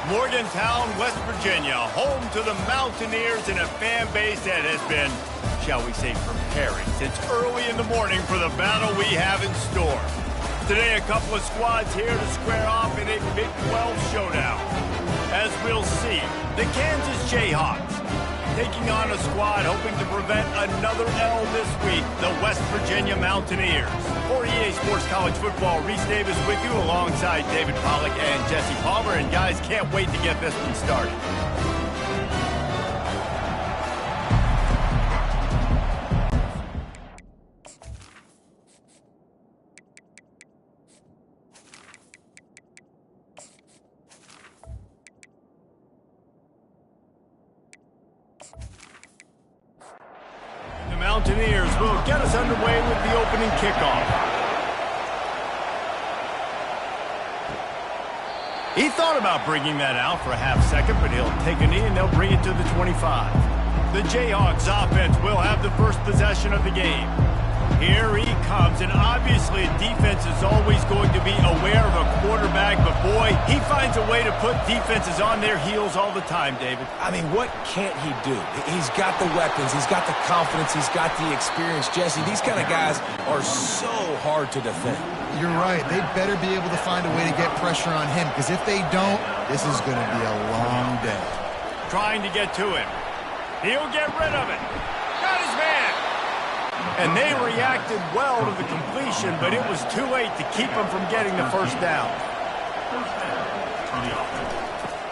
Morgantown, West Virginia, home to the Mountaineers and a fan base that has been, shall we say, preparing since early in the morning for the battle we have in store. Today, a couple of squads here to square off in a Big 12 showdown. As we'll see, the Kansas Jayhawks taking on a squad hoping to prevent another L this week, the West Virginia Mountaineers. For EA Sports College Football, Reese Davis with you alongside David Pollack and Jesse Palmer. And guys, can't wait to get this one started. Mountaineers will get us underway with the opening kickoff. He thought about bringing that out for a half second, but he'll take a knee and they'll bring it to the 25. The Jayhawks offense will have the first possession of the game. Here he comes, and obviously defense is always going to be aware of a quarterback, but boy, he finds a way to put defenses on their heels all the time, David. I mean, what can't he do? He's got the weapons, he's got the confidence, he's got the experience. Jesse, these kind of guys are so hard to defend. You're right. They'd better be able to find a way to get pressure on him, because if they don't, this is going to be a long day. Trying to get to him. He'll get rid of it. Got his man. And they reacted well to the completion, but it was too late to keep them from getting the first down.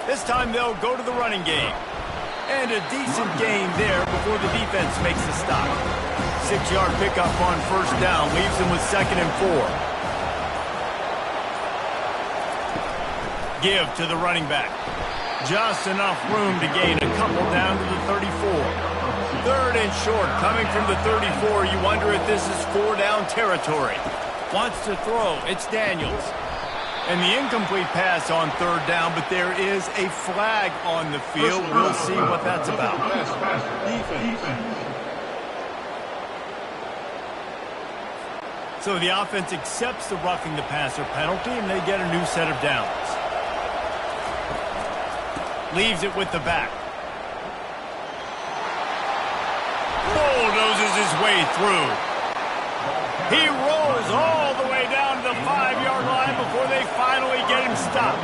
This time they'll go to the running game. And a decent gain there before the defense makes the stop. 6-yard pickup on first down leaves them with 2nd and 4. Give to the running back. Just enough room to gain a couple down to the 34. 3rd and short, coming from the 34. You wonder if this is 4-down territory. Wants to throw. It's Daniels. And the incomplete pass on 3rd down, but there is a flag on the field. We'll see what that's about. So the offense accepts the roughing the passer penalty, and they get a new set of downs. Leaves it with the back. Bulldozes his way through. He rolls all the way down to the 5-yard line before they finally get him stopped.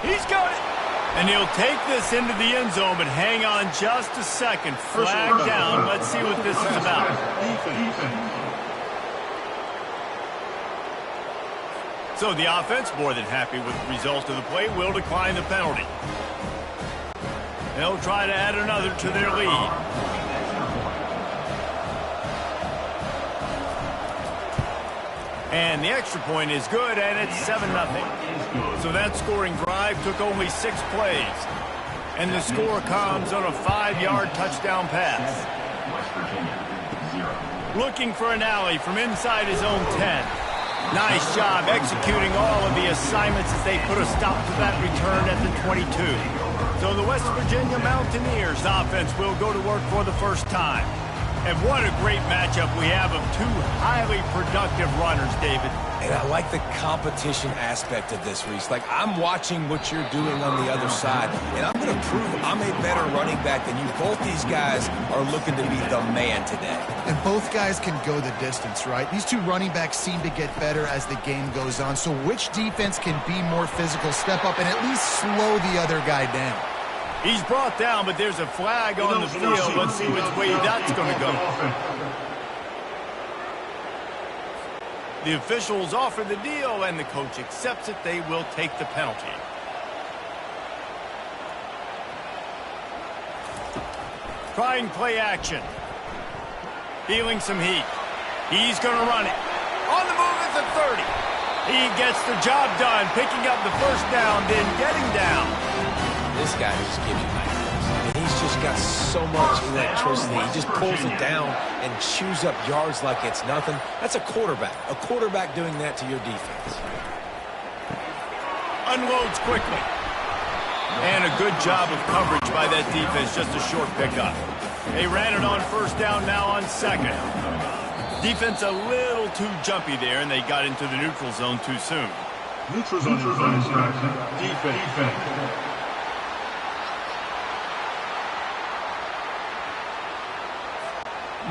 He's got it. And he'll take this into the end zone, but hang on just a second. Flag down. Let's see what this is about. So the offense, more than happy with the result of the play, will decline the penalty. They'll try to add another to their lead. And the extra point is good, and it's 7-0. So that scoring drive took only 6 plays. And the score comes on a 5-yard touchdown pass. Looking for an alley from inside his own 10. Nice job executing all of the assignments as they put a stop to that return at the 22. So the West Virginia Mountaineers offense will go to work for the first time. And what a great matchup we have of 2 highly productive runners, David. And I like the competition aspect of this, Reese. Like, I'm watching what you're doing on the other side, and I'm going to prove I'm a better running back than you. Both these guys are looking to be the man today. And both guys can go the distance, right? These 2 running backs seem to get better as the game goes on. So which defense can be more physical, step up, and at least slow the other guy down? He's brought down, but there's a flag on the field. Let's see which way that's going to go. The officials offer the deal, and the coach accepts it. They will take the penalty. Trying play action. Feeling some heat. He's going to run it. On the move at the 30. He gets the job done, picking up the first down, then getting down. This guy just gives you nightmares. And he's just got so much electricity. He just pulls it down and chews up yards like it's nothing. That's a quarterback. A quarterback doing that to your defense. Unloads quickly. And a good job of coverage by that defense. Just a short pickup. They ran it on first down, now on 2nd. Defense a little too jumpy there, and they got into the neutral zone too soon. Neutral zone infraction. Defense.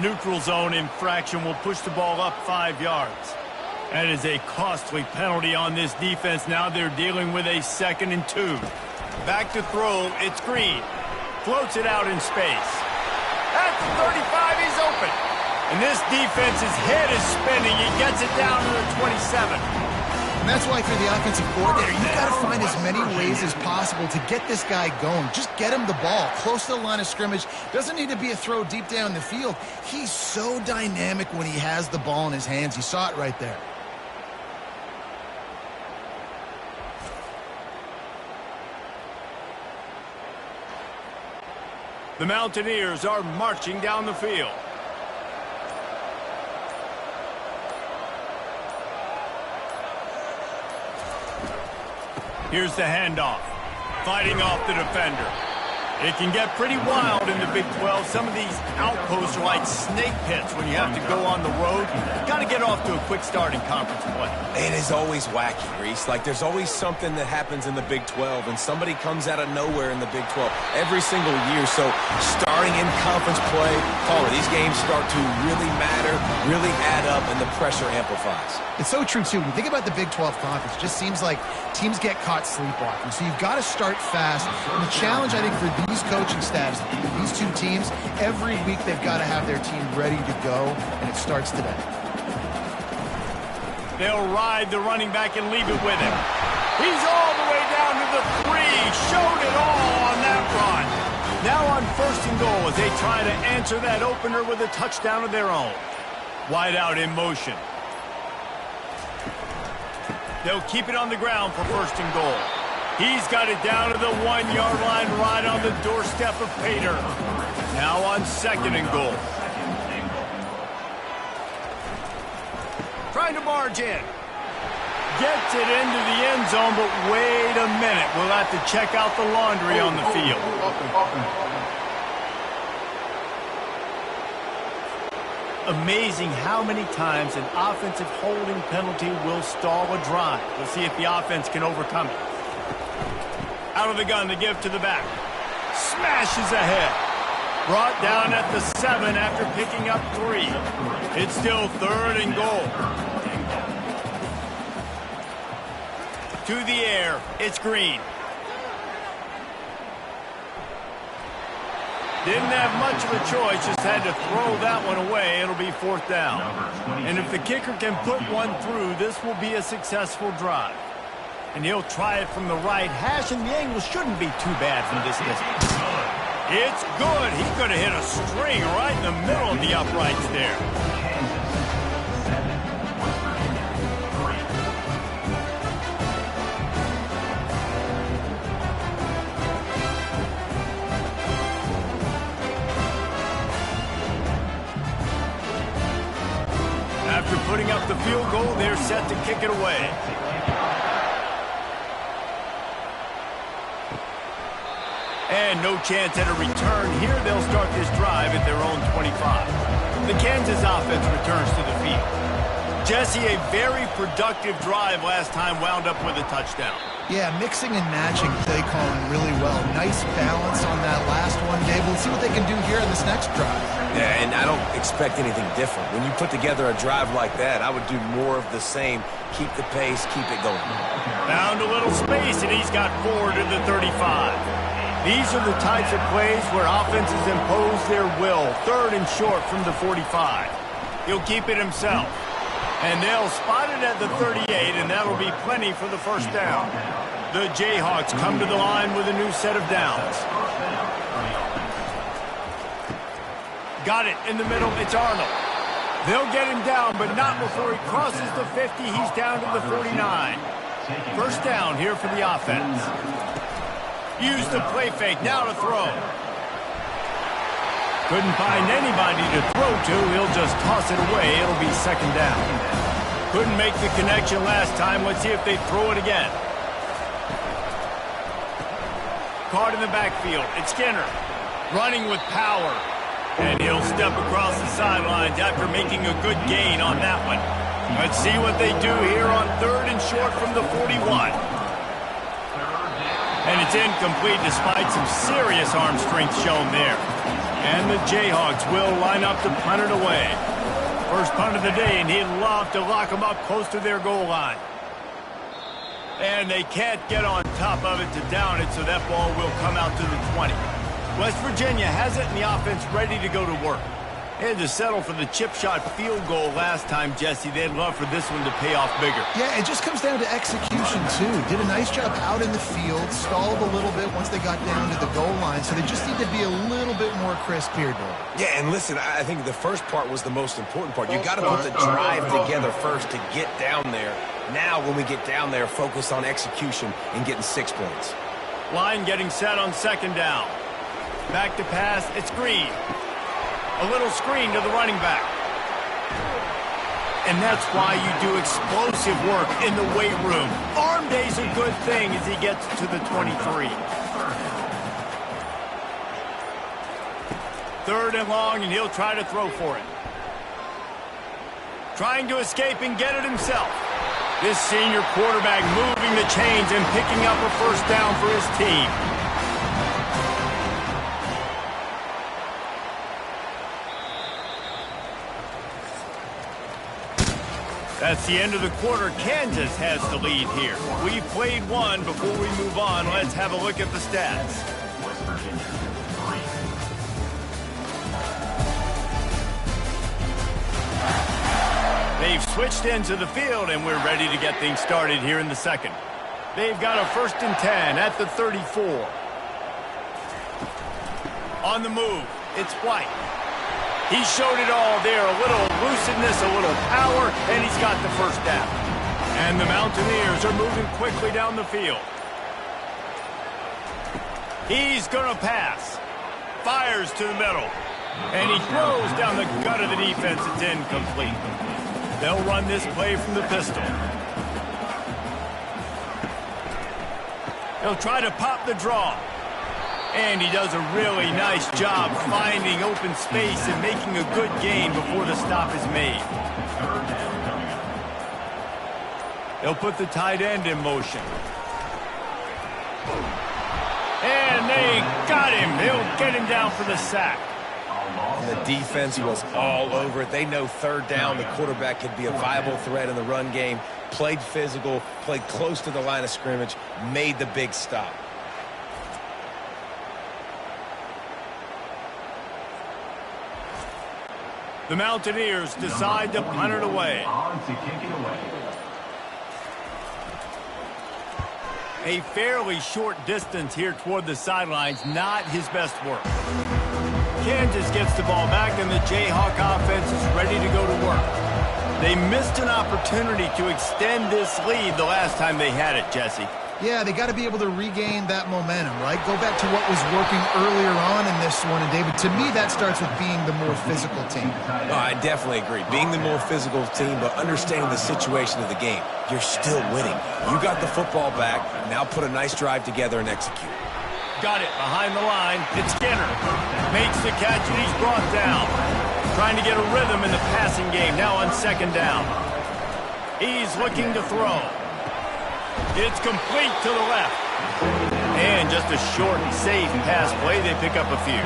Neutral zone infraction will push the ball up 5 yards. That is a costly penalty on this defense. Now they're dealing with a 2nd and 2. Back to throw. It's Green. Floats it out in space. At the 35, he's open. And this defense's head is spinning. He gets it down to the 27. And that's why for the offensive coordinator, you've got to find as many ways as possible to get this guy going. Just get him the ball close to the line of scrimmage. Doesn't need to be a throw deep down the field. He's so dynamic when he has the ball in his hands. You saw it right there. The Mountaineers are marching down the field. Here's the handoff. Fighting off the defender. It can get pretty wild in the Big 12. Some of these outposts are like snake pits when you have to go on the road. You got to get off to a quick start in conference play. It is always wacky, Reese. Like, there's always something that happens in the Big 12, and somebody comes out of nowhere in the Big 12 every single year. So starting in conference play, these games start to really matter, really add up, and the pressure amplifies. It's so true, too. When you think about the Big 12 Conference, it just seems like teams get caught sleepwalking. So you've got to start fast. And the challenge, I think, for these coaching staffs, these two teams, every week they've got to have their team ready to go, and it starts today. They'll ride the running back and leave it with him. He's all the way down to the 3. Showed it all on that run. Now on 1st and goal as they try to answer that opener with a touchdown of their own. Wide out in motion. They'll keep it on the ground for 1st and goal. He's got it down to the 1-yard line right on the doorstep of Pater. Now on 2nd and goal. Trying to barge in. Gets it into the end zone, but wait a minute. We'll have to check out the laundry on the field. Amazing how many times an offensive holding penalty will stall a drive. We'll see if the offense can overcome it. Out of the gun to give to the back. Smashes ahead. Brought down at the 7 after picking up 3. It's still 3rd and goal. To the air. It's Green. Didn't have much of a choice, just had to throw that one away. It'll be 4th down. And if the kicker can put one through, this will be a successful drive. And he'll try it from the right hash, and the angle shouldn't be too bad from this distance. It's good. He could have hit a string right in the middle of the uprights there. After putting up the field goal, they're set to kick it away. And no chance at a return here. They'll start this drive at their own 25. The Kansas offense returns to the field. Jesse, a very productive drive last time, wound up with a touchdown. Yeah, mixing and matching play calling really well. Nice balance on that last one, Dave. We'll see what they can do here in this next drive. Yeah, and I don't expect anything different. When you put together a drive like that, I would do more of the same. Keep the pace, keep it going. Found a little space, and he's got 4 to the 35. These are the types of plays where offenses impose their will. 3rd and short from the 45. He'll keep it himself. And they'll spot it at the 38, and that'll be plenty for the 1st down. The Jayhawks come to the line with a new set of downs. Got it in the middle. It's Arnold. They'll get him down, but not before he crosses the 50. He's down to the 49. 1st down here for the offense. Use the play fake. Now to throw. Couldn't find anybody to throw to. He'll just toss it away. It'll be 2nd down. Couldn't make the connection last time. Let's see if they throw it again. Caught in the backfield. It's Skinner. Running with power. And he'll step across the sidelines after making a good gain on that one. Let's see what they do here on 3rd and short from the 41. And it's incomplete despite some serious arm strength shown there. And the Jayhawks will line up to punt it away. First punt of the day, and he'd love to lock them up close to their goal line. And they can't get on top of it to down it, so that ball will come out to the 20. West Virginia has it in the offense ready to go to work. They had to settle for the chip shot field goal last time, Jesse. They'd love for this one to pay off bigger. Yeah, it just comes down to execution, too. Did a nice job out in the field, stalled a little bit once they got down to the goal line, so they just need to be a little bit more crisp here, Bill. Yeah, and listen, I think the first part was the most important part. You got to put the drive together first to get down there. Now, when we get down there, focus on execution and getting 6 points. Line getting set on 2nd down. Back to pass, it's Green. A little screen to the running back. And that's why you do explosive work in the weight room. Arm day's a good thing as he gets to the 23. 3rd and long, and he'll try to throw for it. Trying to escape and get it himself. This senior quarterback moving the chains and picking up a first down for his team. That's the end of the quarter. Kansas has the lead here. We've played one. Before we move on, let's have a look at the stats. They've switched into the field, and we're ready to get things started here in the second. They've got a 1st and 10 at the 34. On the move, it's White. He showed it all there, a little elusiveness, a little power, and he's got the first down. And the Mountaineers are moving quickly down the field. He's going to pass. Fires to the middle. And he throws down the gut of the defense. It's incomplete. They'll run this play from the pistol. He'll try to pop the draw. And he does a really nice job finding open space and making a good gain before the stop is made. They'll put the tight end in motion. And they got him. They'll get him down for the sack. The defense was all over it. They know 3rd down, the quarterback could be a viable threat in the run game. Played physical, played close to the line of scrimmage, made the big stop. The Mountaineers decide to punt it away. A fairly short distance here toward the sidelines, not his best work. Kansas gets the ball back, and the Jayhawk offense is ready to go to work. They missed an opportunity to extend this lead the last time they had it, Jesse. Yeah, they got to be able to regain that momentum, right? Go back to what was working earlier on in this one. And, David, to me, that starts with being the more physical team. Oh, I definitely agree. Being the more physical team, but understanding the situation of the game. You're still winning. You got the football back. Now put a nice drive together and execute. Got it behind the line. It's Skinner. Makes the catch, and he's brought down. Trying to get a rhythm in the passing game. Now on 2nd down. He's looking to throw. It's complete to the left. And just a short and safe pass play. They pick up a few.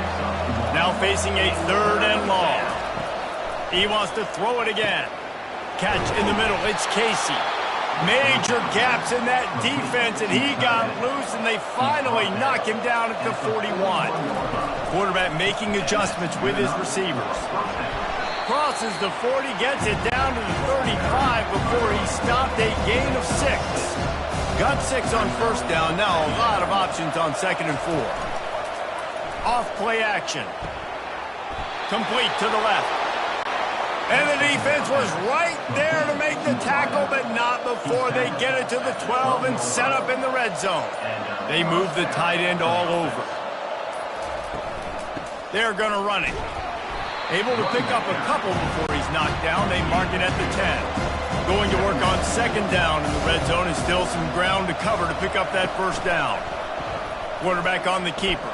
Now facing a 3rd and long. He wants to throw it again. Catch in the middle. It's Casey. Major gaps in that defense, and he got loose, and they finally knock him down at the 41. Quarterback making adjustments with his receivers. Crosses the 40, gets it down to the 35 before he stopped a gain of 6. Got 6 on 1st down. Now a lot of options on 2nd and 4. Off play action. Complete to the left. And the defense was right there to make the tackle, but not before they get it to the 12 and set up in the red zone. They move the tight end all over. They're going to run it. Able to pick up a couple before he's knocked down. They mark it at the 10. Going to work on 2nd down in the red zone, and still some ground to cover to pick up that 1st down. Quarterback on the keeper.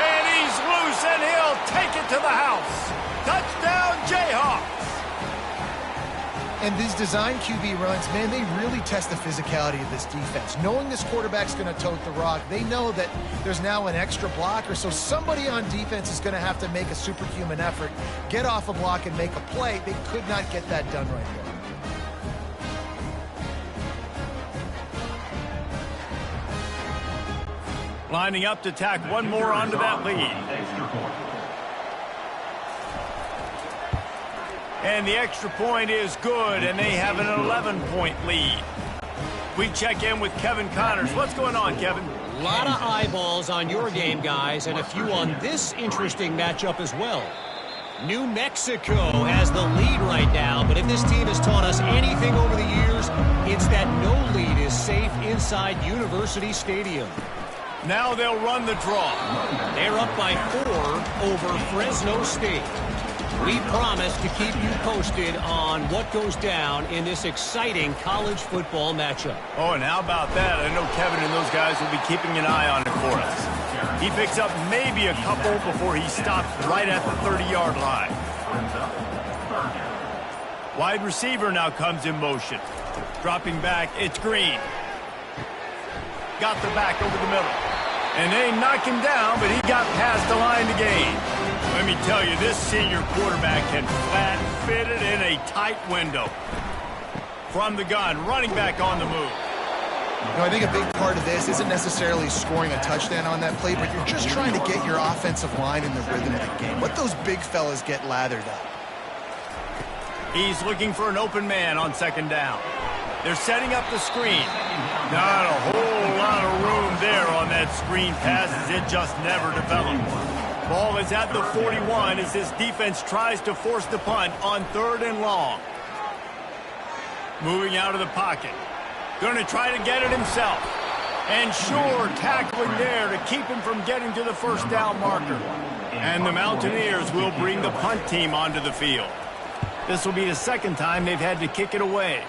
And he's loose, and he'll take it to the house. Touchdown, Jayhawks. And these design QB runs, man, they really test the physicality of this defense. Knowing this quarterback's going to tote the rock, they know that there's now an extra blocker, so somebody on defense is going to have to make a superhuman effort, get off a block and make a play. They could not get that done right there. Lining up to tack one more onto that lead. And the extra point is good, and they have an 11-point lead. We check in with Kevin Connors. What's going on, Kevin? A lot of eyeballs on your game, guys, and a few on this interesting matchup as well. New Mexico has the lead right now, but if this team has taught us anything over the years, it's that no lead is safe inside University Stadium. Now they'll run the draw. They're up by 4 over Fresno State. We promise to keep you posted on what goes down in this exciting college football matchup. Oh, and how about that? I know Kevin and those guys will be keeping an eye on it for us. He picks up maybe a couple before he stops right at the 30-yard line. Wide receiver now comes in motion. Dropping back, it's Green. Got the back over the middle. And they knock him down, but he got past the line to gain. Let me tell you, this senior quarterback can flat fit it in a tight window. From the gun, running back on the move. You know, I think a big part of this isn't necessarily scoring a touchdown on that play, but you're just trying to get your offensive line in the rhythm of the game. Let those big fellas get lathered up. He's looking for an open man on second down. They're setting up the screen. Not a whole lot of room there on that screen pass as it just never developed. Ball is at the 41 as this defense tries to force the punt on 3rd and long. Moving out of the pocket. Going to try to get it himself. And sure, tackling there to keep him from getting to the first down marker. And the Mountaineers will bring the punt team onto the field. This will be the second time they've had to kick it away.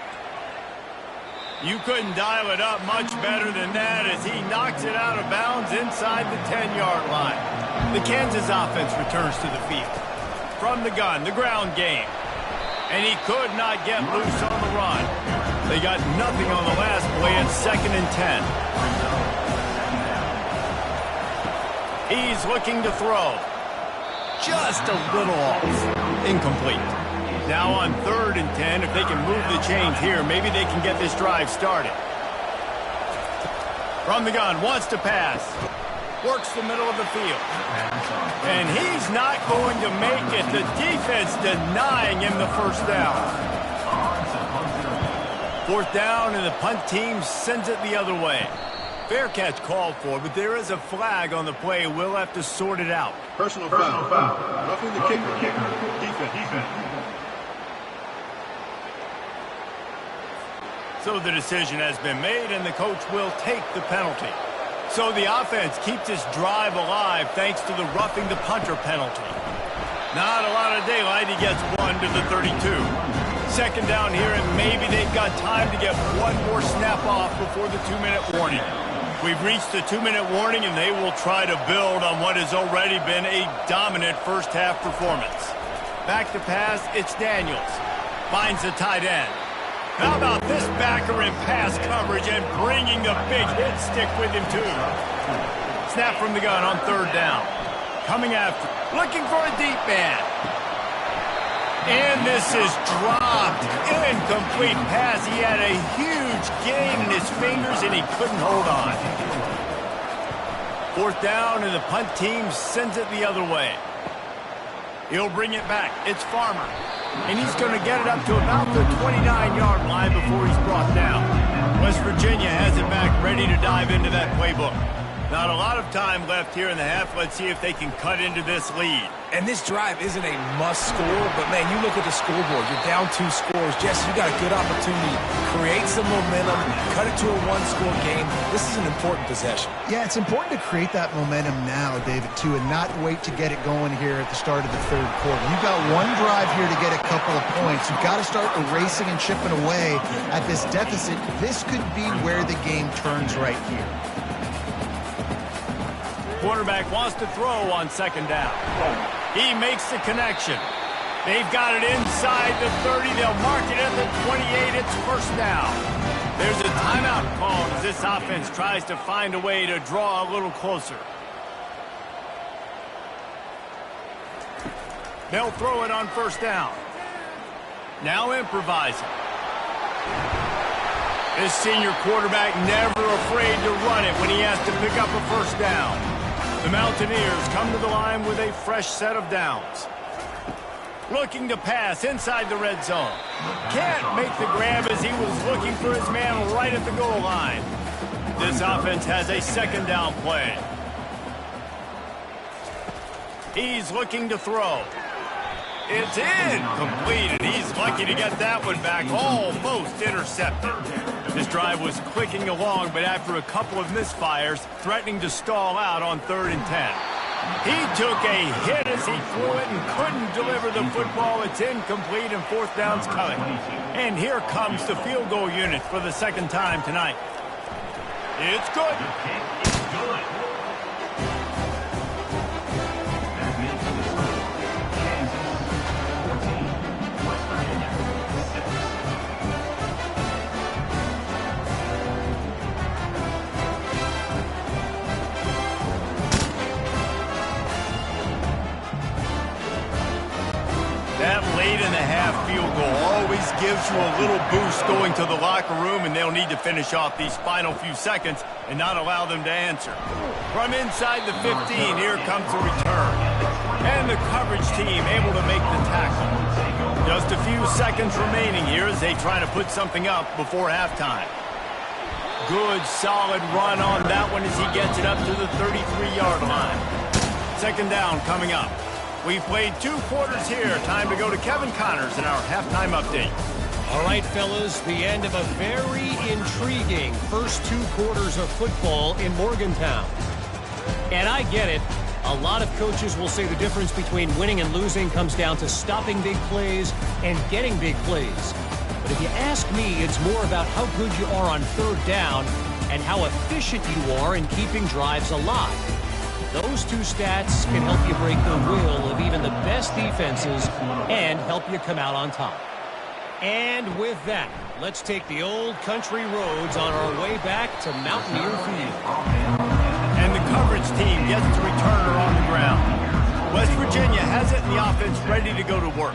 You couldn't dial it up much better than that as he knocks it out of bounds inside the 10-yard line. The Kansas offense returns to the field. From the gun, the ground game. And he could not get loose on the run. They got nothing on the last play at 2nd and 10. He's looking to throw. Just a little off. Incomplete. Now on 3rd and 10, if they can move the chains here, maybe they can get this drive started. From the gun, wants to pass. Works the middle of the field. And he's not going to make it. The defense denying him the first down. 4th down, and the punt team sends it the other way. Fair catch called for, but there is a flag on the play. We'll have to sort it out. Personal foul. Roughing the kicker. Defense. So the decision has been made, and the coach will take the penalty. So the offense keeps this drive alive thanks to the roughing the punter penalty. Not a lot of daylight. He gets 1 to the 32. 2nd down here, and maybe they've got time to get one more snap off before the 2-minute warning. We've reached the 2-minute warning, and they will try to build on what has already been a dominant first-half performance. Back to pass, it's Daniels. Finds the tight end. How about this backer in pass coverage and bringing the big hit stick with him, too. Snap from the gun on 3rd down. Coming after. Looking for a deep man. And this is dropped. Incomplete pass. He had a huge gain in his fingers, and he couldn't hold on. 4th down, and the punt team sends it the other way. He'll bring it back. It's Farmer. And he's going to get it up to about the 29-yard line before he's brought down. West Virginia has it back ready to dive into that playbook. Not a lot of time left here in the half. Let's see if they can cut into this lead. And this drive isn't a must score, but, man, you look at the scoreboard. You're down 2 scores. Jesse, you got a good opportunity. Create some momentum. Cut it to a 1-score game. This is an important possession. Yeah, it's important to create that momentum now, David, too, and not wait to get it going here at the start of the 3rd quarter. You've got one drive here to get a couple of points. You've got to start erasing and chipping away at this deficit. This could be where the game turns right here. Quarterback wants to throw on 2nd down. He makes the connection. They've got it inside the 30. They'll mark it at the 28. It's first down. There's a timeout called as this offense tries to find a way to draw a little closer. They'll throw it on first down. Now improvising. This senior quarterback never afraid to run it when he has to pick up a first down. The Mountaineers come to the line with a fresh set of downs. Looking to pass inside the red zone. Can't make the grab as he was looking for his man right at the goal line. This offense has a second down play. He's looking to throw. It's incomplete, and he's lucky to get that one back, almost intercepted. This drive was clicking along, but after a couple of misfires, threatening to stall out on 3rd and 10. He took a hit as he threw it and couldn't deliver the football. It's incomplete, and 4th down's coming. And here comes the field goal unit for the second time tonight. It's good. That late-in-the-half field goal always gives you a little boost going to the locker room, and they'll need to finish off these final few seconds and not allow them to answer. From inside the 15, here comes the return. And the coverage team able to make the tackle. Just a few seconds remaining here as they try to put something up before halftime. Good, solid run on that one as he gets it up to the 33-yard line. Second down coming up. We've played 2 quarters here. Time to go to Kevin Connors in our halftime update. All right, fellas, the end of a very intriguing first 2 quarters of football in Morgantown. And I get it. A lot of coaches will say the difference between winning and losing comes down to stopping big plays and getting big plays. But if you ask me, it's more about how good you are on 3rd down and how efficient you are in keeping drives alive. Those 2 stats can help you break the will of even the best defenses and help you come out on top. And with that, let's take the old country roads on our way back to Mountaineer Field. And the coverage team gets the returner on the ground. West Virginia has it in the offense ready to go to work.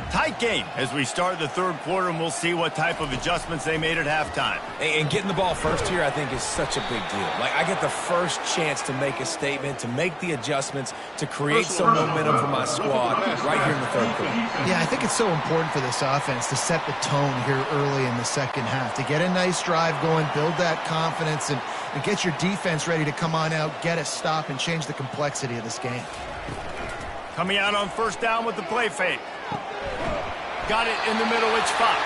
Tight game as we start the 3rd quarter, and we'll see what type of adjustments they made at halftime. And getting the ball first here, I think, is such a big deal. Like, I get the first chance to make a statement, to make the adjustments, to create some momentum for my squad right here in the 3rd quarter. Yeah, I think it's so important for this offense to set the tone here early in the second half, to get a nice drive going, build that confidence, and get your defense ready to come on out, get a stop, and change the complexity of this game. Coming out on first down with the play fake. Got it in the middle, it's Fox.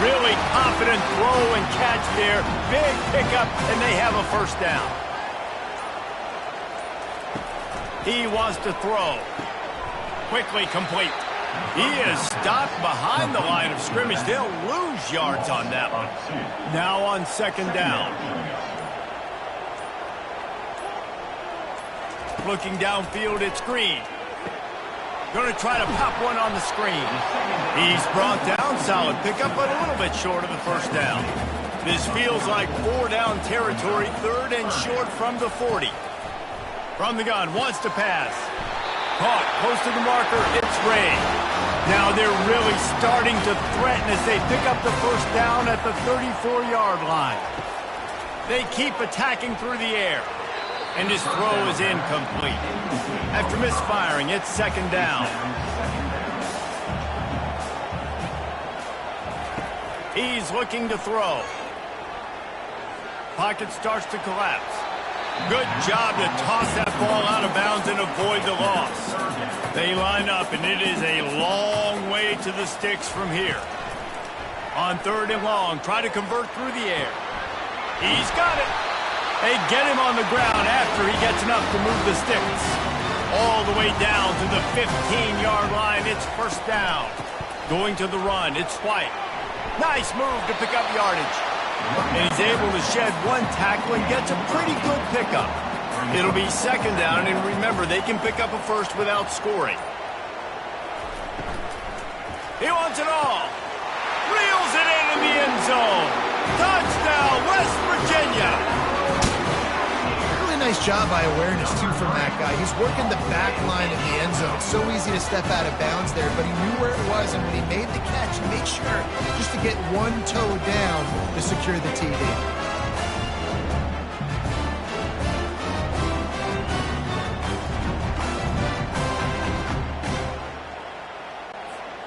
Really confident throw and catch there. Big pickup, and they have a first down. He wants to throw. Quickly complete. He is stopped behind the line of scrimmage. They'll lose yards on that one. Now on second down. Looking downfield, it's Green. Going to try to pop one on the screen. He's brought down, solid pickup, but a little bit short of the first down. This feels like 4-down territory, 3rd and short from the 40. From the gun, wants to pass. Caught, close to the marker, it's Ray. Now they're really starting to threaten as they pick up the first down at the 34-yard line. They keep attacking through the air. And his throw is incomplete. After misfiring, it's second down. He's looking to throw. Pocket starts to collapse. Good job to toss that ball out of bounds and avoid the loss. They line up, and it is a long way to the sticks from here. On 3rd and long, try to convert through the air. He's got it. They get him on the ground after he gets enough to move the sticks. All the way down to the 15-yard line. It's first down. Going to the run. It's White. Nice move to pick up yardage. And he's able to shed one tackle and gets a pretty good pickup. It'll be second down, and remember, they can pick up a first without scoring. He wants it all. Reels it in the end zone. Touchdown, West Virginia. Really nice job by awareness, too, from that guy. He's working the back line of the end zone. It's so easy to step out of bounds there, but he knew where it was, and when he made the catch, he made sure just to get one toe down to secure the TD.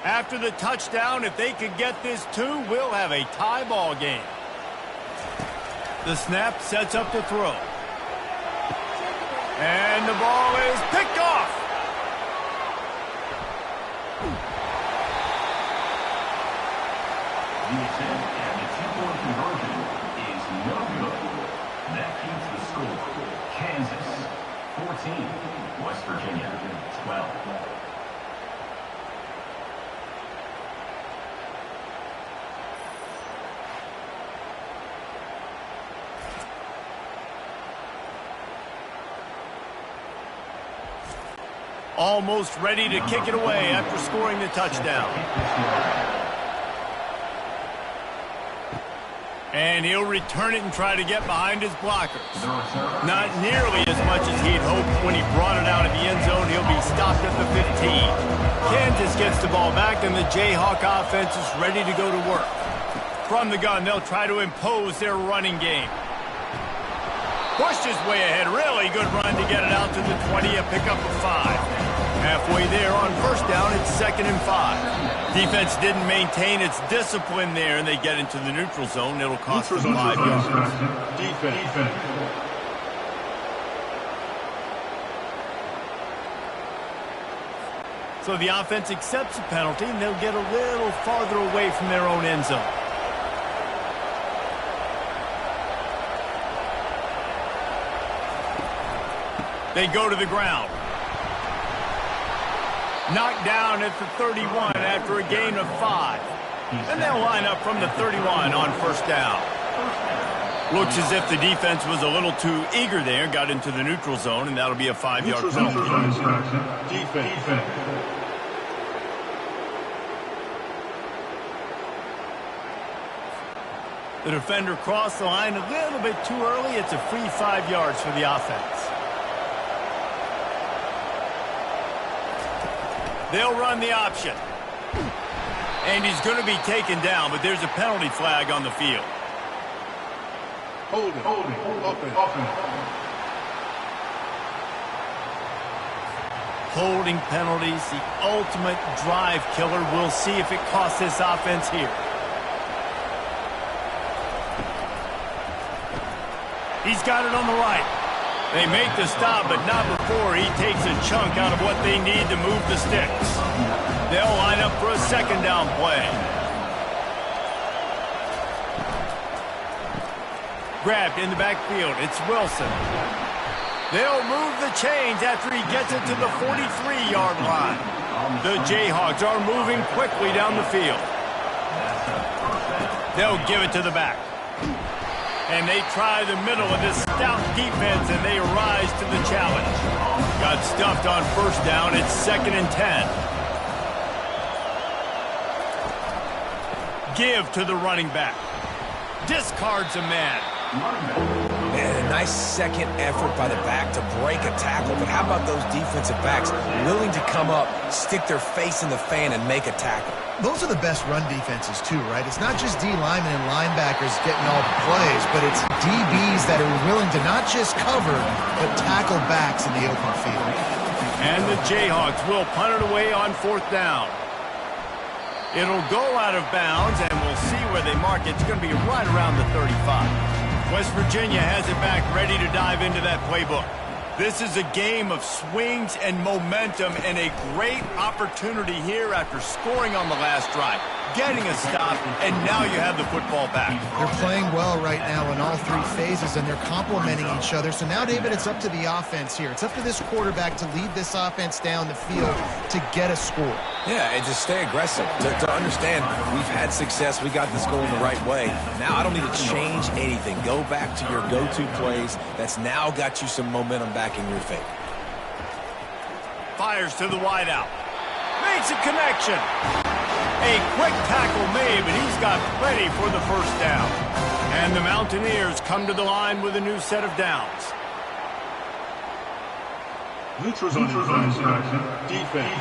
After the touchdown, if they could get this two, we'll have a tie ball game. The snap sets up the throw. And the ball is picked off. The attempt at the two-point conversion is no good. That keeps the score. Kansas, 14. West Virginia, 12. Almost ready to kick it away after scoring the touchdown. And he'll return it and try to get behind his blockers. Not nearly as much as he'd hoped when he brought it out of the end zone. He'll be stopped at the 15. Kansas gets the ball back, and the Jayhawk offense is ready to go to work. From the gun, they'll try to impose their running game. Pushed his way ahead. Really good run to get it out to the 20, a pickup of 5. Halfway there on first down, it's 2nd and 5. Defense didn't maintain its discipline there, and they get into the neutral zone. It'll cost them 5 yards. Defense. So the offense accepts the penalty, and they'll get a little farther away from their own end zone. They go to the ground. Knocked down at the 31 after a gain of 5. And they'll line up from the 31 on first down. Looks as if the defense was a little too eager there, got into the neutral zone, and that'll be a 5-yard penalty. Defense. The defender crossed the line a little bit too early. It's a free 5 yards for the offense. They'll run the option. And he's going to be taken down, but there's a penalty flag on the field. Holding. Offense. Holding penalties, the ultimate drive killer. We'll see if it costs this offense here. He's got it on the right. They make the stop, but not before he takes a chunk out of what they need to move the sticks. They'll line up for a 2nd down play. Grabbed in the backfield. It's Wilson. They'll move the chains after he gets it to the 43-yard line. The Jayhawks are moving quickly down the field. They'll give it to the back. And they try the middle of this stout defense, and they rise to the challenge. Got stuffed on first down. It's 2nd and 10. Give to the running back. Discards a man. And a nice second effort by the back to break a tackle. But how about those defensive backs willing to come up, stick their face in the fan, and make a tackle? Those are the best run defenses, too, right? It's not just D linemen and linebackers getting all the plays, but it's DBs that are willing to not just cover, but tackle backs in the open field. And the Jayhawks will punt it away on 4th down. It'll go out of bounds, and we'll see where they mark it. It's going to be right around the 35. West Virginia has it back, ready to dive into that playbook. This is a game of swings and momentum, and a great opportunity here after scoring on the last drive. getting a stop, and now you have the football back. They're playing well right now in all three phases, and they're complementing each other. So now, David, it's up to the offense here. It's up to this quarterback to lead this offense down the field to get a score. Yeah, and to stay aggressive, to understand we've had success, we got this going the right way. Now I don't need to change anything. Go back to your go-to plays. That's now got you some momentum back in your favor. Fires to the wideout. Makes a connection. A quick tackle made, but he's got plenty for the first down. And the Mountaineers come to the line with a new set of downs. Neutrals on defense.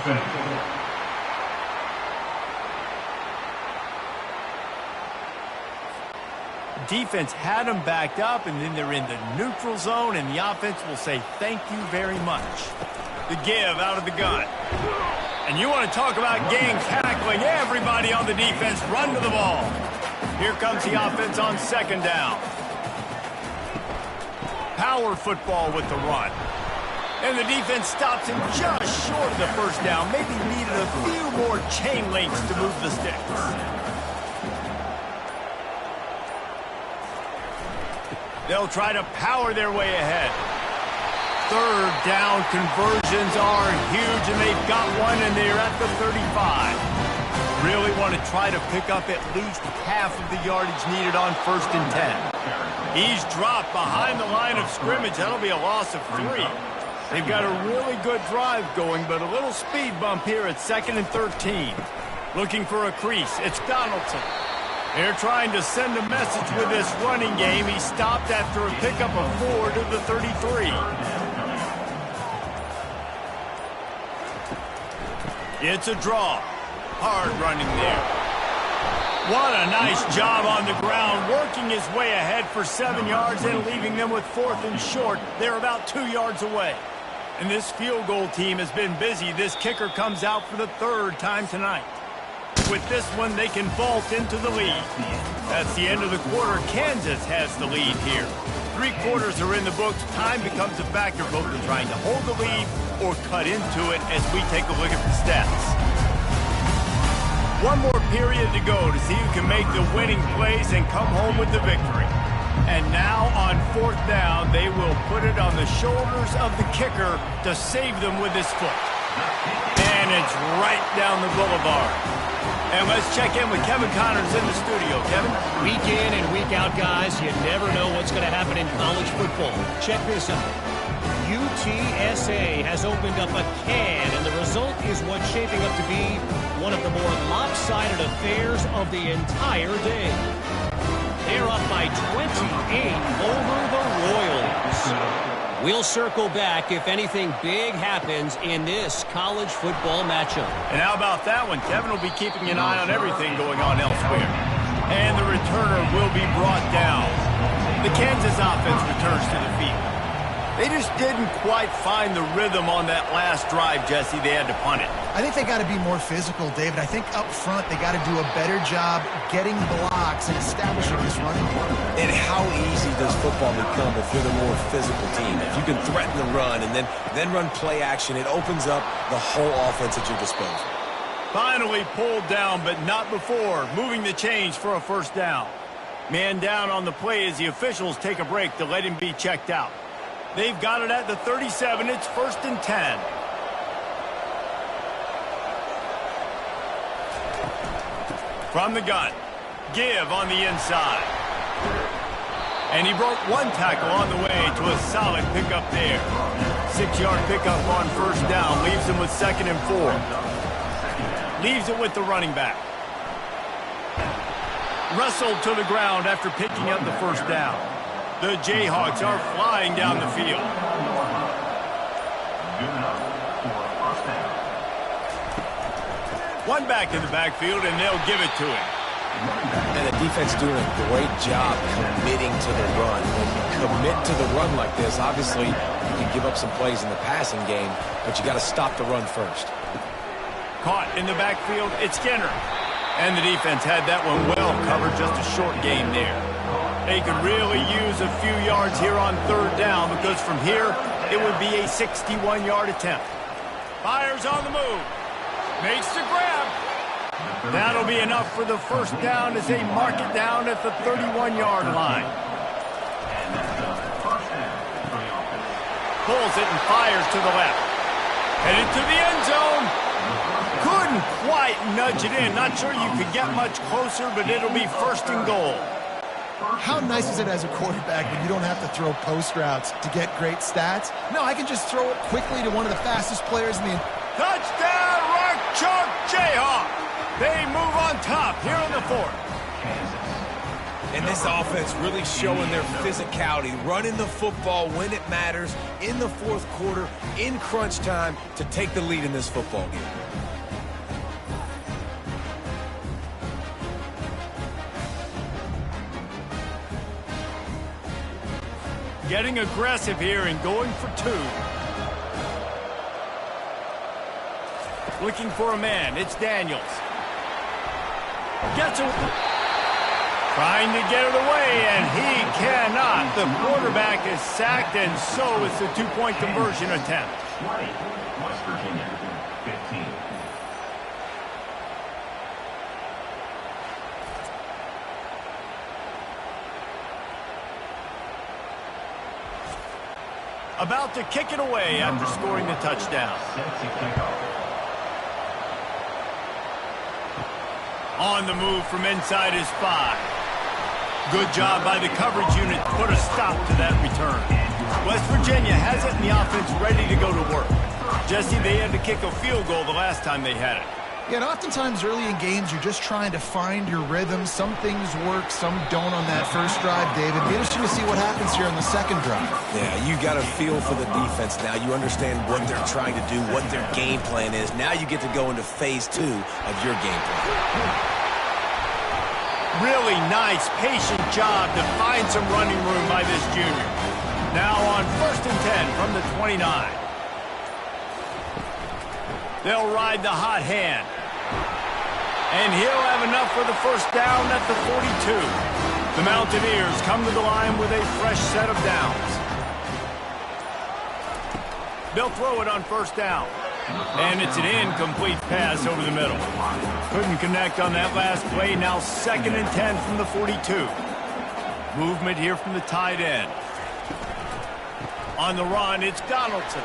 Defense had them backed up, and then they're in the neutral zone, and the offense will say thank you very much. The give out of the gun. And you want to talk about gang tackling. Everybody on the defense run to the ball. Here comes the offense on second down. Power football with the run. And the defense stops him just short of the first down. Maybe needed a few more chain links to move the sticks. They'll try to power their way ahead. Third down conversions are huge, and they've got one, and they're at the 35. Really want to try to pick up at least half of the yardage needed on 1st and 10. He's dropped behind the line of scrimmage. That'll be a loss of 3. They've got a really good drive going, but a little speed bump here at 2nd and 13. Looking for a crease. It's Donaldson. They're trying to send a message with this running game. He stopped after a pickup of 4 to the 33. It's a draw. Hard running there. What a nice job on the ground, working his way ahead for 7 yards and leaving them with 4th and short. They're about 2 yards away. And this field goal team has been busy. This kicker comes out for the 3rd time tonight. With this one, they can vault into the lead. That's the end of the quarter. Kansas has the lead here. 3 quarters are in the books. Time becomes a factor, both in trying to hold the lead or cut into it as we take a look at the stats. One more period to go to see who can make the winning plays and come home with the victory. And now on 4th down, they will put it on the shoulders of the kicker to save them with his foot. And it's right down the boulevard. And let's check in with Kevin Connors in the studio. Kevin? Week in and week out, guys, you never know what's going to happen in college football. Check this out. UTSA has opened up a can, and the result is what's shaping up to be one of the more lopsided affairs of the entire day. They're up by 28 over the Royals. We'll circle back if anything big happens in this college football matchup. And how about that one? Kevin will be keeping an eye on everything going on elsewhere. And the returner will be brought down. The Kansas offense returns to the field. They just didn't quite find the rhythm on that last drive, Jesse. They had to punt it. I think they got to be more physical, David. I think up front they got to do a better job getting blocks and establishing this running game. And how easy does football become if you're the more physical team? If you can threaten the run and then run play action, it opens up the whole offense at your disposal. Finally pulled down, but not before moving the chains for a 1st down. Man down on the play as the officials take a break to let him be checked out. They've got it at the 37. It's 1st and 10. From the gun. Give on the inside. And he broke one tackle on the way to a solid pickup there. 6-yard pickup on 1st down. Leaves him with 2nd and 4. Leaves it with the running back. Wrestled to the ground after picking up the 1st down. The Jayhawks are flying down the field. One back in the backfield, and they'll give it to him. And the defense doing a great job committing to the run. When you commit to the run like this, obviously you can give up some plays in the passing game, but you got to stop the run first. Caught in the backfield, it's Skinner. And the defense had that one well covered, just a short game there. They could really use a few yards here on 3rd down because from here, it would be a 61-yard attempt. Fires on the move. Makes the grab. That'll be enough for the first down as they mark it down at the 31-yard line. Pulls it and fires to the left. Headed to the end zone. Couldn't quite nudge it in. Not sure you could get much closer, but it'll be first and goal. How nice is it as a quarterback when you don't have to throw post routes to get great stats? No, I can just throw it quickly to one of the fastest players in the... Touchdown, Rock Chalk Jayhawk. They move on top here in the fourth. And this offense really showing their physicality, running the football when it matters, in the fourth quarter, in crunch time, to take the lead in this football game. Getting aggressive here and going for two. Looking for a man. It's Daniels. Gets it. Trying to get it away, and he cannot. The quarterback is sacked, and so is the two-point conversion attempt. 20, West Virginia, 15. About to kick it away after scoring the touchdown. Set to kick off. On the move from inside his 5. Good job by the coverage unit to put a stop to that return. West Virginia has it in the offense ready to go to work. Jesse, they had to kick a field goal the last time they had it. Yeah, and oftentimes early in games, you're just trying to find your rhythm. Some things work, some don't on that first drive, David. Be interesting to see what happens here on the second drive. Yeah, you got a feel for the defense now. You understand what they're trying to do, what their game plan is. Now you get to go into phase 2 of your game plan. Really nice, patient job to find some running room by this junior. Now on 1st and 10 from the 29. They'll ride the hot hand. And he'll have enough for the first down at the 42. The Mountaineers come to the line with a fresh set of downs. They'll throw it on first down. And it's an incomplete pass over the middle. Couldn't connect on that last play. Now 2nd and 10 from the 42. Movement here from the tight end. On the run, it's Donaldson.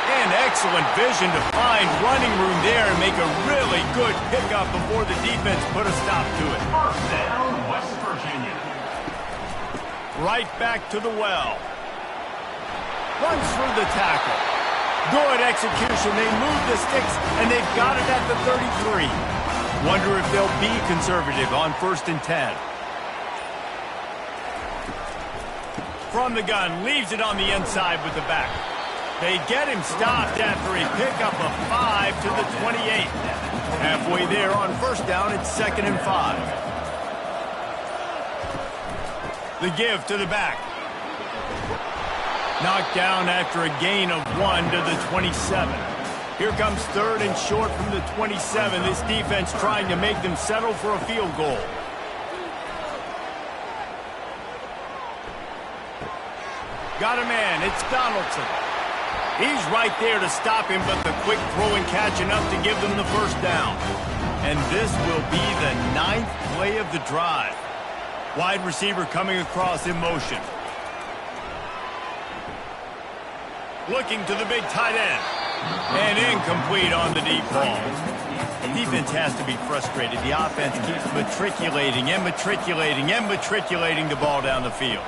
And excellent vision to find running room there and make a really good pickup before the defense put a stop to it. First down, West Virginia. Right back to the well. Runs through the tackle. Good execution. They move the sticks, and they've got it at the 33. Wonder if they'll be conservative on 1st and 10. From the gun, leaves it on the inside with the back. They get him stopped after a pickup of 5 to the 28. Halfway there on first down, it's 2nd and 5. The give to the back. Knocked down after a gain of 1 to the 27. Here comes 3rd and short from the 27. This defense trying to make them settle for a field goal. Got a man. It's Donaldson. He's right there to stop him, but the quick throw and catch enough to give them the first down. And this will be the 9th play of the drive. Wide receiver coming across in motion. Looking to the big tight end. And incomplete on the deep ball. The defense has to be frustrated. The offense keeps matriculating and matriculating and matriculating the ball down the field.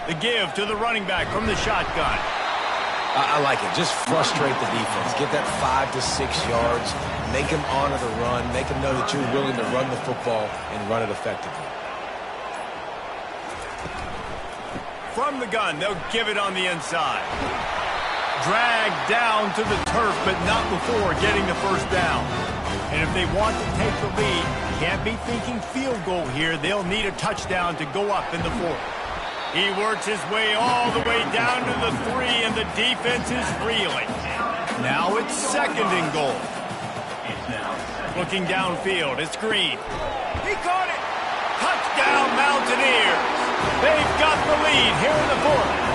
The give to the running back from the shotgun. I like it. Just frustrate the defense. Get that 5 to 6 yards. Make them honor the run. Make them know that you're willing to run the football and run it effectively. From the gun, they'll give it on the inside. Dragged down to the turf, but not before getting the first down. And if they want to take the lead, can't be thinking field goal here. They'll need a touchdown to go up in the 4th. He works his way all the way down to the 3, and the defense is reeling. Now it's 2nd and goal. Looking downfield, it's Green. He caught it! Touchdown, Mountaineers! They've got the lead here in the 4th.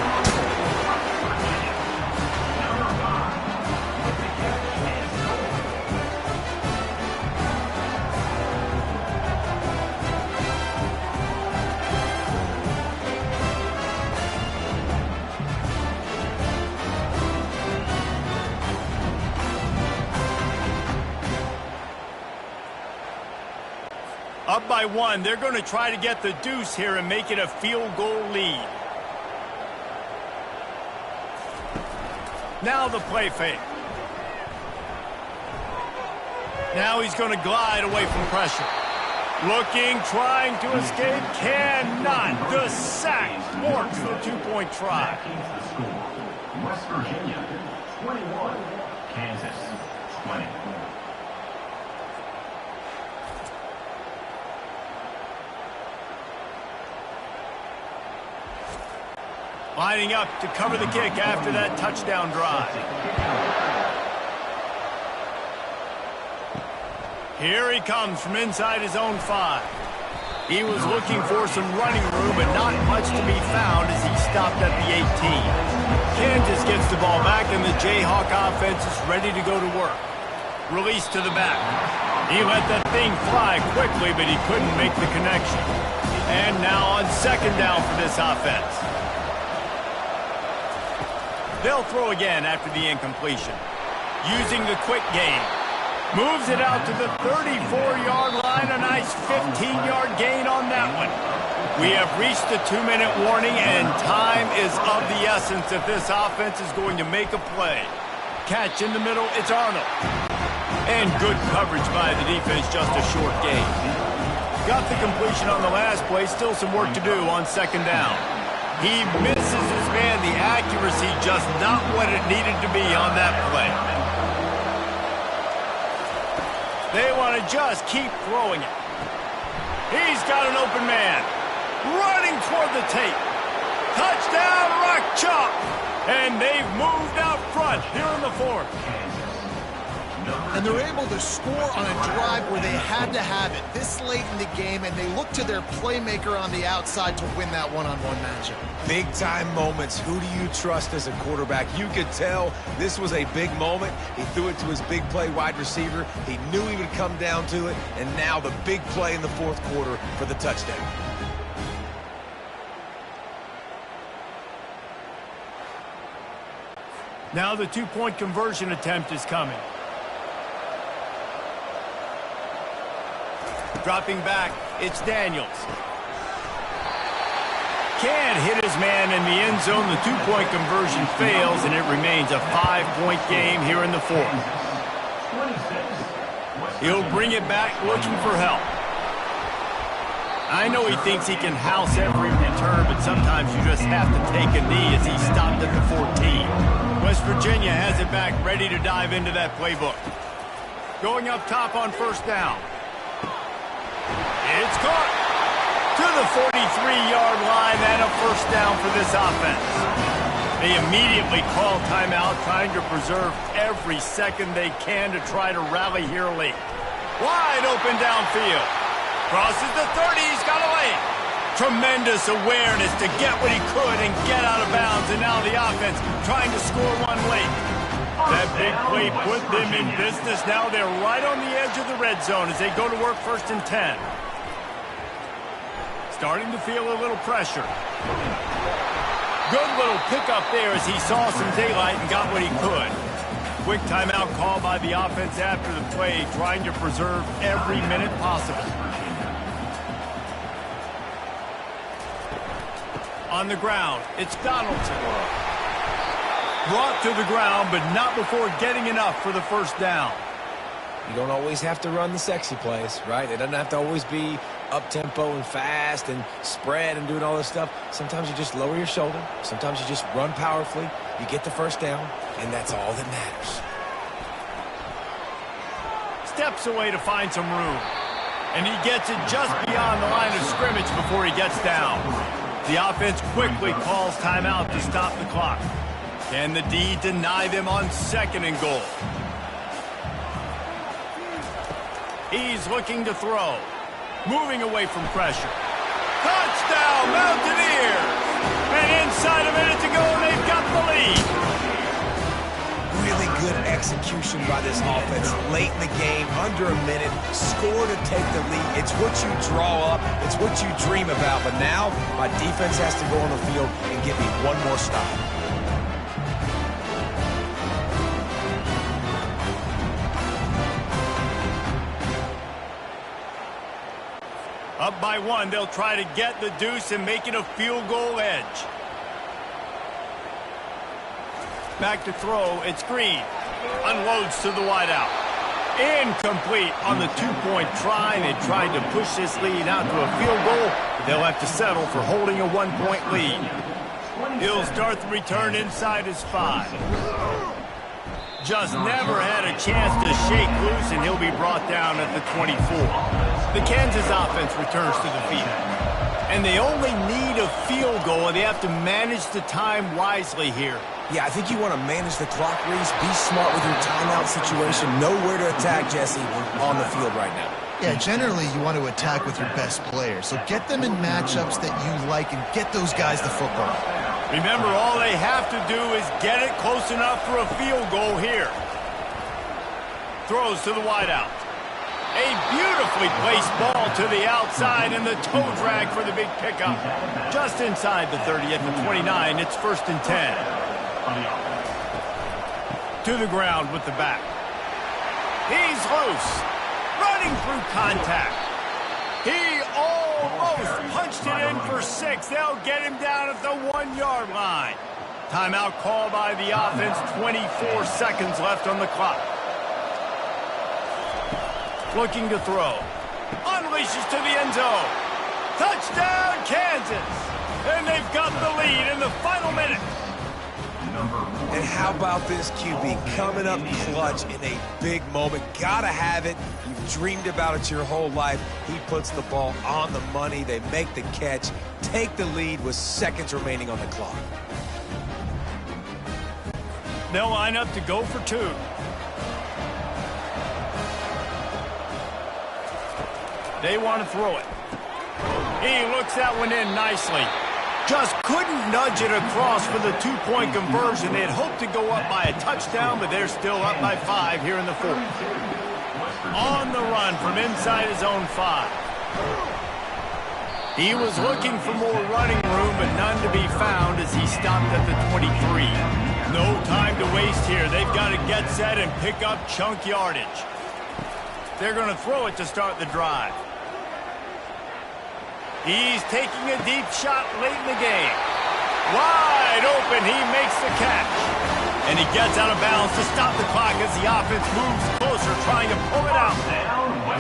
Up by 1, they're going to try to get the deuce here and make it a field goal lead. Now the play fake. Now he's going to glide away from pressure. Looking, trying to escape, cannot. The sack forks the two-point try. West Virginia, 21. Kansas, 20. Lining up to cover the kick after that touchdown drive. Here he comes from inside his own 5. He was looking for some running room, but not much to be found as he stopped at the 18. Kansas gets the ball back, and the Jayhawk offense is ready to go to work. Release to the back. He let that thing fly quickly, but he couldn't make the connection. And now on second down for this offense. They'll throw again after the incompletion. Using the quick game. Moves it out to the 34-yard line. A nice 15-yard gain on that one. We have reached the 2-minute warning, and time is of the essence if this offense is going to make a play. Catch in the middle, it's Arnold. And good coverage by the defense, just a short gain. Got the completion on the last play, still some work to do on second down. He misses his man, the accuracy just not what it needed to be on that play. They want to just keep throwing it. He's got an open man. Running toward the tape. Touchdown, Rock Chalk. And they've moved out front here in the 4th. And they're able to score on a drive where they had to have it this late in the game, and they look to their playmaker on the outside to win that one-on-one matchup. Big-time moments. Who do you trust as a quarterback? You could tell this was a big moment. He threw it to his big play wide receiver. He knew he would come down to it, and now the big play in the 4th quarter for the touchdown. Now the two-point conversion attempt is coming. Dropping back, it's Daniels. Can't hit his man in the end zone. The two-point conversion fails, and it remains a 5-point game here in the 4th. He'll bring it back looking for help. I know he thinks he can house every return, but sometimes you just have to take a knee as he stopped at the 14. West Virginia has it back, ready to dive into that playbook. Going up top on first down. It's caught to the 43-yard line and a first down for this offense. They immediately call timeout, trying to preserve every second they can to try to rally here late. Wide open downfield. Crosses the 30, he's got a lane. Tremendous awareness to get what he could and get out of bounds, and now the offense trying to score one late. That big play put them in business. Now they're right on the edge of the red zone as they go to work first and 10. Starting to feel a little pressure. Good little pickup there as he saw some daylight and got what he could. Quick timeout call by the offense after the play, trying to preserve every minute possible. On the ground, it's Donaldson. Brought to the ground, but not before getting enough for the first down. You don't always have to run the sexy plays, right? It doesn't have to always be up-tempo and fast and spread and doing all this stuff. Sometimes you just lower your shoulder. Sometimes you just run powerfully. You get the first down, and that's all that matters. Steps away to find some room. And he gets it just beyond the line of scrimmage before he gets down. The offense quickly calls timeout to stop the clock. Can the D deny them on second and goal? He's looking to throw. Moving away from pressure. Touchdown, Mountaineers! And inside a minute to go, they've got the lead. Really good execution by this offense. Late in the game, under a minute, score to take the lead. It's what you draw up. It's what you dream about. But now, my defense has to go on the field and give me one more stop. Up by 1, they'll try to get the deuce and make it a field goal edge. Back to throw, it's Green. Unloads to the wideout. Incomplete on the two-point try. They tried to push this lead out to a field goal, but they'll have to settle for holding a one-point lead. He'll start the return inside his 5. Just never had a chance to shake loose, and he'll be brought down at the 24. The Kansas offense returns to the field. And they only need a field goal, and they have to manage the time wisely here. Yeah, I think you want to manage the clock, Reese. Be smart with your timeout situation. Know where to attack, Jesse, on the field right now. Yeah, generally you want to attack with your best players. So get them in matchups that you like and get those guys the football. Remember, all they have to do is get it close enough for a field goal here. Throws to the wideout. A beautifully placed ball to the outside, and the toe drag for the big pickup. Just inside the 30 at the 29, it's 1st and 10. To the ground with the back. He's loose. Running through contact. He almost punched it in for 6. They'll get him down at the 1-yard line. Timeout called by the offense. 24 seconds left on the clock. Looking to throw. Unleashes to the end zone. Touchdown, Kansas. And they've got the lead in the final minute. And how about this QB coming up clutch in a big moment? Gotta have it. You've dreamed about it your whole life. He puts the ball on the money. They make the catch, take the lead with seconds remaining on the clock. They'll line up to go for 2. They want to throw it. He looks that one in nicely. Just couldn't nudge it across for the 2-point conversion. They had hoped to go up by a touchdown, but they're still up by 5 here in the 4th. On the run from inside his own 5. He was looking for more running room, but none to be found as he stopped at the 23. No time to waste here. They've got to get set and pick up chunk yardage. They're going to throw it to start the drive. He's taking a deep shot late in the game. Wide open, he makes the catch. And he gets out of bounds to stop the clock as the offense moves closer, trying to pull it out.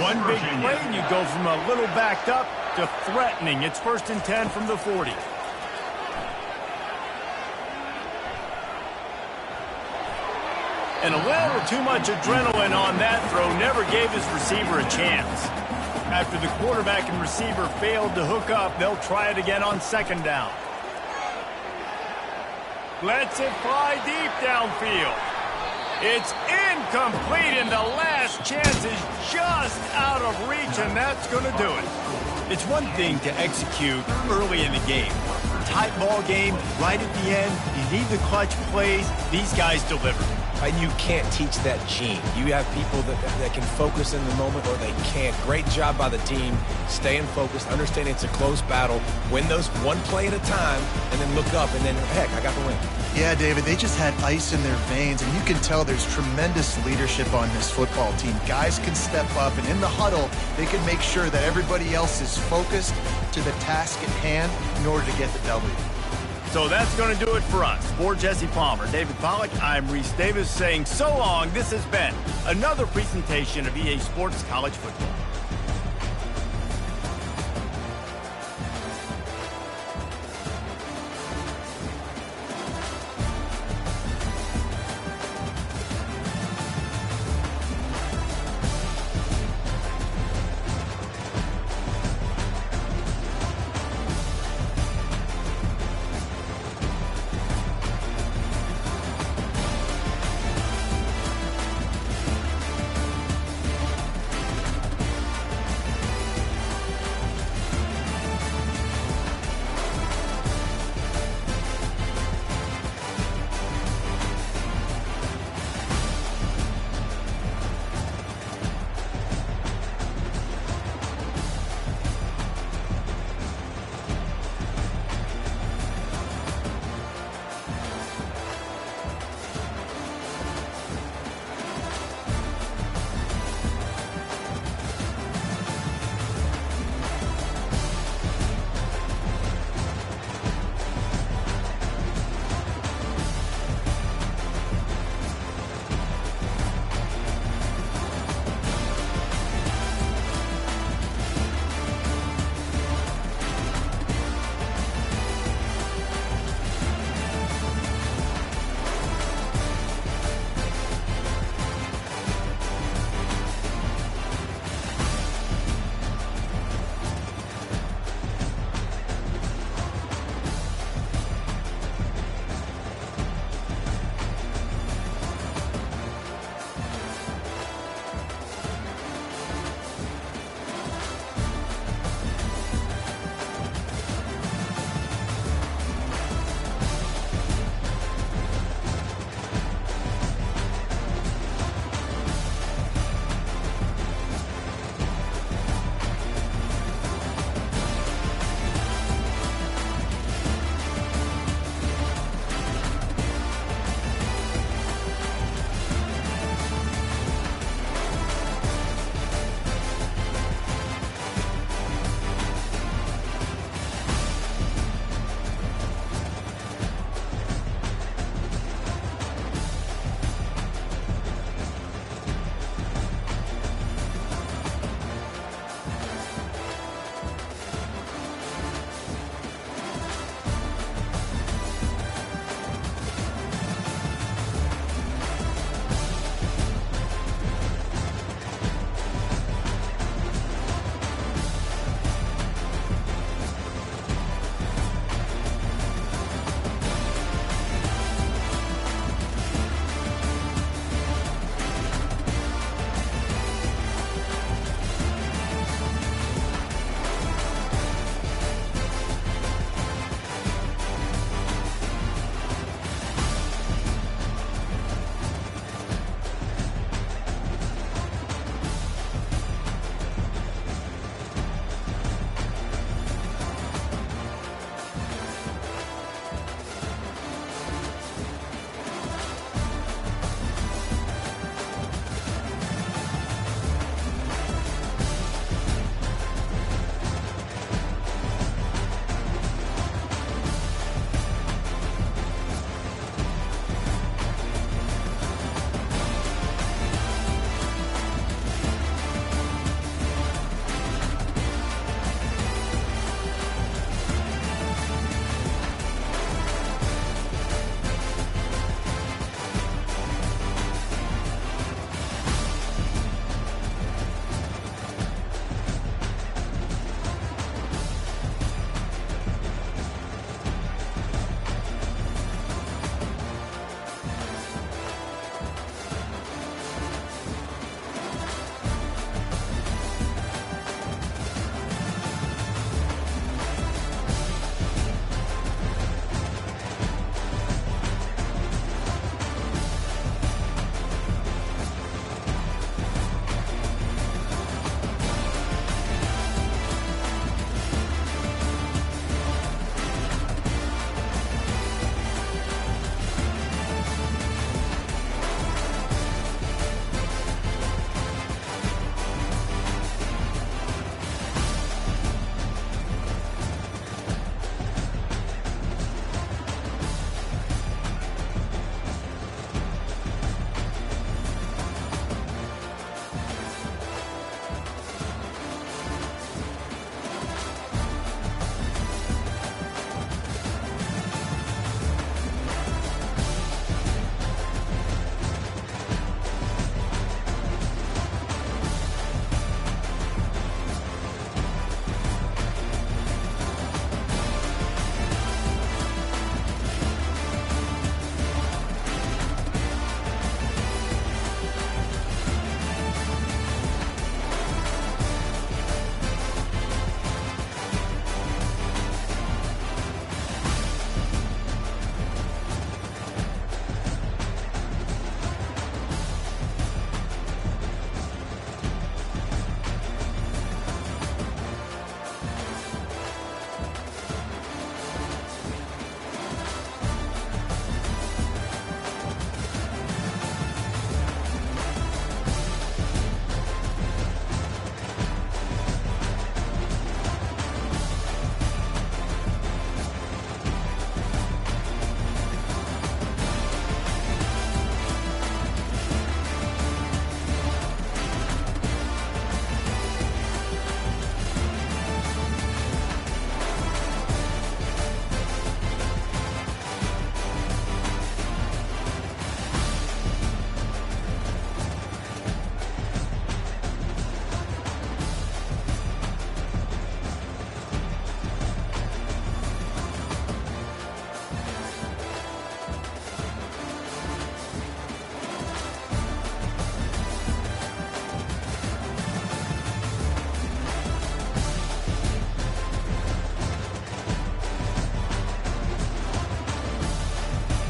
One big play, and you go from a little backed up to threatening. It's 1st and 10 from the 40. And a little too much adrenaline on that throw never gave his receiver a chance. After the quarterback and receiver failed to hook up, they'll try it again on 2nd down. Lets it fly deep downfield. It's incomplete, and the last chance is just out of reach, and that's going to do it. It's one thing to execute early in the game. Tight ball game, right at the end, you need the clutch plays. These guys deliver. And you can't teach that gene. You have people that can focus in the moment or they can't. Great job by the team, staying focused, understanding it's a close battle, win those one play at a time, and then look up, and then, heck, I got the win. Yeah, David, they just had ice in their veins, and you can tell there's tremendous leadership on this football team. Guys can step up, and in the huddle, they can make sure that everybody else is focused to the task at hand in order to get the W. So that's going to do it for us. For Jesse Palmer, David Pollack, I'm Reese Davis saying so long. This has been another presentation of EA Sports College Football.